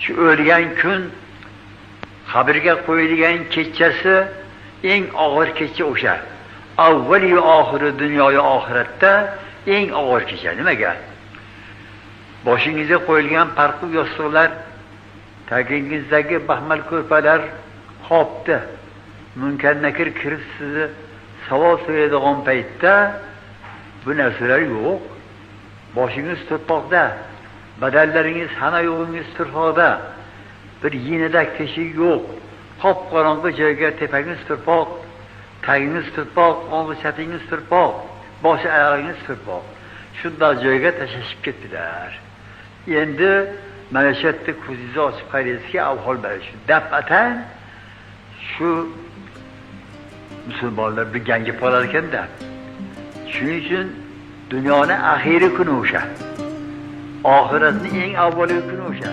Shu o'lgan kun qabrga qo'yilgan kechasi eng og'ir kecha o'sha. Avvaliyu oxiri dunyoyu oxiratda eng og'ir kecha. Nimaga? Boshingizga qo'yilgan parqu yostiqlar, tagingizdagi baxmal ko'rpalar qopdi. Munkar nakir kirib sizni savol so'raydigan paytda bu narsalar yo'q. Boshingiz to'rtpoqda, badallaringiz hamma yo'g'ingiz turfoqda. Bir yinida teshik yo'q. Qop-qorong'i joyga tepangiz turpoq, tagingiz turpoq, og'iz chatingiz turpoq, bosh oyog'ingiz turpoq. Shunday joyga tashlashib ketdilar. Endi mana shu yerda ko'zingizni ochib qaraysiz, ahvol mana shu. Daf'atan shu musulmonlar bir gangib qolar ekanda. Shuning uchun dunyoning axiri kuni o'sha. Oxiratning eng avvalgi kuni o'sha.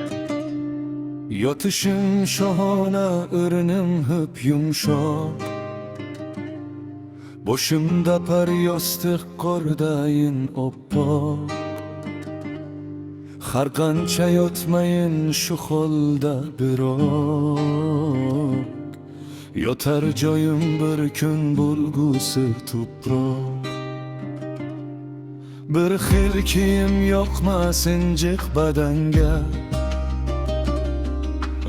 Yotishim shohona, o'rnim hip yumshoq, boshimda par yostiq qordayin oppoq. Har qancha yotmayin shu holda biroq, yotar joyim bir kun bo'lgusi tuproq. Bir xil kiyim yoqmasin jiq badanga,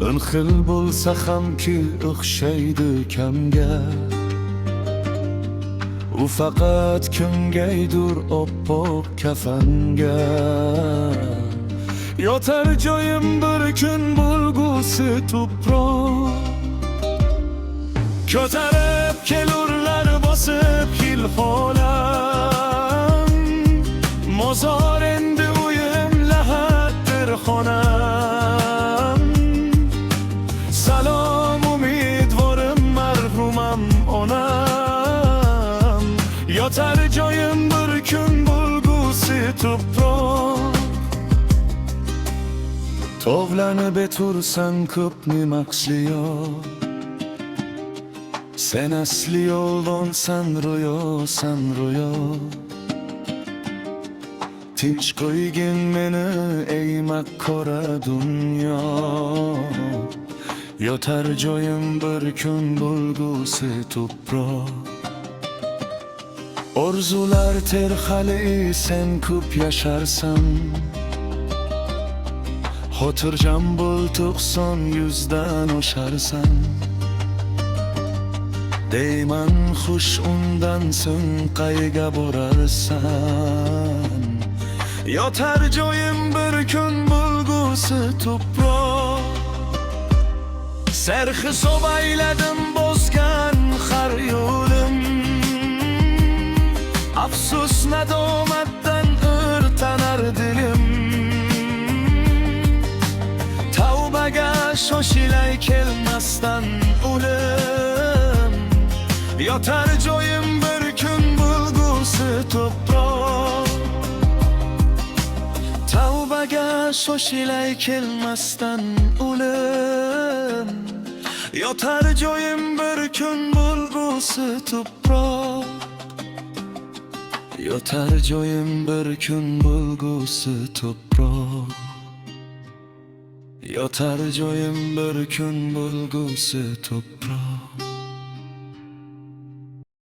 o'n xil bo'lsa hamki o'xshaydi kamga. U faqat kungaydur oppoq kafanga. Yotar joyim bir kun bo'lgusi tuproq. Ko'tarib kelurlar bosib hilxonam, mozor endi uyim lahatdir xonam. Salom umidvorim marhumam onam, yotar joyim bir kun bo'lgusi tuproq. Tovlanib etursan ko'pni maqsliyo, sen asli yo'ldonsan ro'yo. Tinch qo'ygin meni ey makkora dunyo, yotar joyim bir kun bo'lgusi tuproq. Orzular terxali sen ko'p yasharsan, xotirjam bo'l 90-100dan osharsan. Deyman xush undan so'ng qayga borarsan, yotar joyim bir kun bo'lgusi tuproq. Serhisob ayladim bozgan har yo'lim, afsus nadomatdan o'rtanar dilim. Tavbaga shoshilay kelmasdan o'lim, yotar joyim bir kun bo'lgusi tuproq. Tavbaga shoshilay kelmasdan o'lim, yotar joyim bir kun bo'lgusi tuproq. Yotar joyim bir kun bo'lgusi tuproq. Yotar joyim bir kun bo'lgusi tuproq.